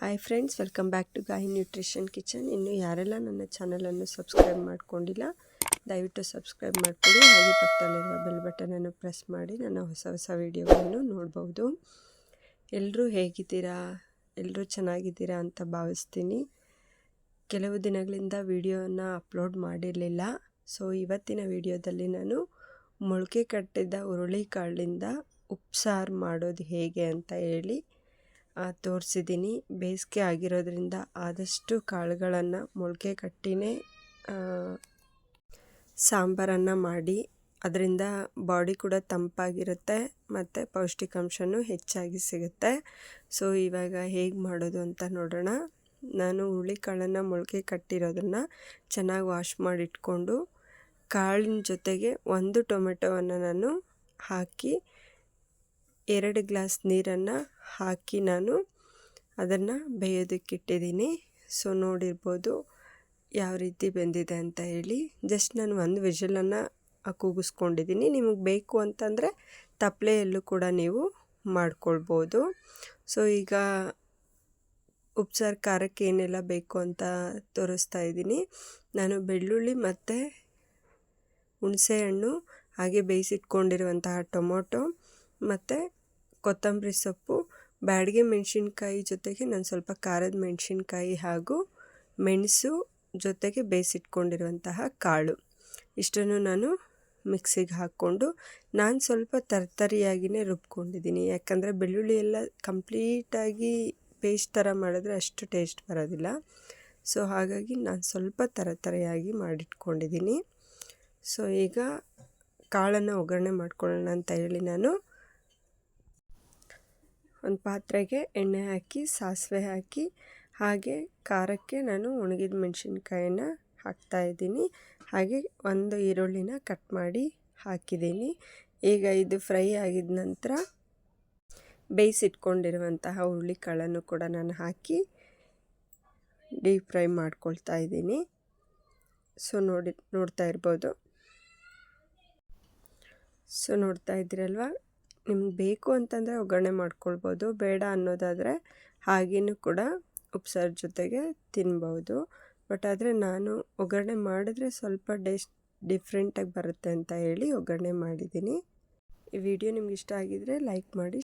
Hi friends, welcome back to ಗಾಯಿ nutrition kitchen. ಇನ್ನು ಯಾರೆಲ್ಲ ನನ್ನ ಚಾನಲನ್ನು ಸಬ್ಸ್ಕ್ರೈಬ್ ಮಾಡ್ಕೊಂಡಿಲ್ಲ ದಯವಿಟ್ಟು ಸಬ್ಸ್ಕ್ರೈಬ್ ಮಾಡ್ಕೊಳ್ಳಿ. ಹಾಗೆ ಪಕ್ಕದಲ್ಲಿರುವ ಬೆಲ್ ಬಟನನ್ನು ಪ್ರೆಸ್ ಮಾಡಿ ನನ್ನ ಹೊಸ ಹೊಸ ವೀಡಿಯೋಗಳನ್ನು ನೋಡ್ಬೋದು. ಎಲ್ಲರೂ ಹೇಗಿದ್ದೀರಾ? ಎಲ್ಲರೂ ಚೆನ್ನಾಗಿದ್ದೀರಾ ಅಂತ ಭಾವಿಸ್ತೀನಿ. ಕೆಲವು ದಿನಗಳಿಂದ ವಿಡಿಯೋನ ಅಪ್ಲೋಡ್ ಮಾಡಿರಲಿಲ್ಲ. ಸೊ ಇವತ್ತಿನ ವಿಡಿಯೋದಲ್ಲಿ ನಾನು ಮೊಳಕೆ ಕಟ್ಟಿದ ಹುರುಳಿಕಾಳಿಂದ ಉಪ್ಸಾರು ಮಾಡೋದು ಹೇಗೆ ಅಂತ ಹೇಳಿ ತೋರಿಸಿದ್ದೀನಿ. ಬೇಸಿಗೆ ಆಗಿರೋದ್ರಿಂದ ಆದಷ್ಟು ಕಾಳುಗಳನ್ನು ಮೊಳಕೆ ಕಟ್ಟಿನೇ ಸಾಂಬಾರನ್ನು ಮಾಡಿ, ಅದರಿಂದ ಬಾಡಿ ಕೂಡ ತಂಪಾಗಿರುತ್ತೆ ಮತ್ತು ಪೌಷ್ಟಿಕಾಂಶನೂ ಹೆಚ್ಚಾಗಿ ಸಿಗುತ್ತೆ. ಸೊ ಇವಾಗ ಹೇಗೆ ಮಾಡೋದು ಅಂತ ನೋಡೋಣ. ನಾನು ಹುರುಳಿಕಾಳನ್ನು ಮೊಳಕೆ ಕಟ್ಟಿರೋದನ್ನು ಚೆನ್ನಾಗಿ ವಾಶ್ ಮಾಡಿಟ್ಕೊಂಡು ಕಾಳಿನ ಜೊತೆಗೆ 1 ಟೊಮೆಟೊವನ್ನು ನಾನು ಹಾಕಿ 2 ಗ್ಲಾಸ್ ನೀರನ್ನು ಹಾಕಿ ನಾನು ಅದನ್ನು ಬೇಯೋದಕ್ಕಿಟ್ಟಿದ್ದೀನಿ. ಸೊ ನೋಡಿರ್ಬೋದು ಯಾವ ರೀತಿ ಬೆಂದಿದೆ ಅಂತ ಹೇಳಿ. ಜಸ್ಟ್ ನಾನು 1 ವಿಷಲನ್ನು ಕೂಗಿಸ್ಕೊಂಡಿದ್ದೀನಿ. ನಿಮಗೆ ಬೇಕು ಅಂತಂದರೆ ತಪ್ಪಲೆಯಲ್ಲೂ ಕೂಡ ನೀವು ಮಾಡ್ಕೊಳ್ಬೋದು. ಸೊ ಈಗ ಉಪ್ಸಾರು ಖಾರಕ್ಕೆ ಏನೆಲ್ಲ ಬೇಕು ಅಂತ ತೋರಿಸ್ತಾ ಇದ್ದೀನಿ. ನಾನು ಬೆಳ್ಳುಳ್ಳಿ ಮತ್ತು ಹುಣಸೆಹಣ್ಣು, ಹಾಗೆ ಬೇಯಿಸಿಟ್ಕೊಂಡಿರುವಂತಹ ಟೊಮೊಟೊ ಮತ್ತು ಕೊತ್ತಂಬರಿ ಸೊಪ್ಪು, ಬ್ಯಾಡಗೆ ಮೆಣಸಿನ್ಕಾಯಿ ಜೊತೆಗೆ ನಾನು ಸ್ವಲ್ಪ ಖಾರದ ಮೆಣಸಿನ್ಕಾಯಿ ಹಾಗೂ ಮೆಣಸು ಜೊತೆಗೆ ಬೇಯಿಸಿಟ್ಕೊಂಡಿರುವಂತಹ ಕಾಳು, ಇಷ್ಟನ್ನು ನಾನು ಮಿಕ್ಸಿಗೆ ಹಾಕ್ಕೊಂಡು ನಾನು ಸ್ವಲ್ಪ ತರ್ತರಿಯಾಗಿಯೇ ರುಬ್ಕೊಂಡಿದ್ದೀನಿ. ಯಾಕಂದರೆ ಬೆಳ್ಳುಳ್ಳಿ ಎಲ್ಲ ಕಂಪ್ಲೀಟಾಗಿ ಪೇಸ್ಟ್ ಥರ ಮಾಡಿದ್ರೆ ಅಷ್ಟು ಟೇಸ್ಟ್ ಬರೋದಿಲ್ಲ. ಸೊ ಹಾಗಾಗಿ ನಾನು ಸ್ವಲ್ಪ ತರತರಿಯಾಗಿ ಮಾಡಿಟ್ಕೊಂಡಿದ್ದೀನಿ. ಸೊ ಈಗ ಕಾಳನ್ನು ಒಗ್ಗರಣೆ ಮಾಡ್ಕೊಳ್ಳೋಣ ಅಂತ ಹೇಳಿ ನಾನು ಒಂದು ಪಾತ್ರೆಗೆ ಎಣ್ಣೆ ಹಾಕಿ ಸಾಸಿವೆ ಹಾಕಿ, ಹಾಗೆ ಖಾರಕ್ಕೆ ನಾನು ಒಣಗಿದ ಮೆಣಸಿನ್ಕಾಯನ್ನು ಹಾಕ್ತಾಯಿದ್ದೀನಿ. ಹಾಗೆ 1 ಈರುಳ್ಳಿನ ಕಟ್ ಮಾಡಿ ಹಾಕಿದ್ದೀನಿ. ಈಗ ಇದು ಫ್ರೈ ಆಗಿದ ನಂತರ ಬೇಯಿಸಿಟ್ಕೊಂಡಿರುವಂತಹ ಹುರುಳಿಕಾಳನ್ನು ಕೂಡ ನಾನು ಹಾಕಿ ಡೀಪ್ ಫ್ರೈ ಮಾಡ್ಕೊಳ್ತಾ ಇದ್ದೀನಿ. ಸೊ ನೋಡ್ತಾ ಇರ್ಬೋದು. ಸೊ ನೋಡ್ತಾ ಇದ್ದೀರಲ್ವ, ನಿಮ್ಗೆ ಬೇಕು ಅಂತಂದರೆ ಒಗ್ಗರಣೆ ಮಾಡ್ಕೊಳ್ಬೋದು, ಬೇಡ ಅನ್ನೋದಾದರೆ ಹಾಗೇನೂ ಕೂಡ ಉಪ್ಸಾರು ಜೊತೆಗೆ ತಿನ್ಬೋದು. ಬಟ್ ಆದರೆ ನಾನು ಒಗ್ಗರಣೆ ಮಾಡಿದ್ರೆ ಸ್ವಲ್ಪ ಡಿಫ್ರೆಂಟಾಗಿ ಬರುತ್ತೆ ಅಂತ ಹೇಳಿ ಒಗ್ಗರಣೆ ಮಾಡಿದ್ದೀನಿ. ಈ ವಿಡಿಯೋ ನಿಮ್ಗೆ ಇಷ್ಟ ಆಗಿದರೆ ಲೈಕ್ ಮಾಡಿ,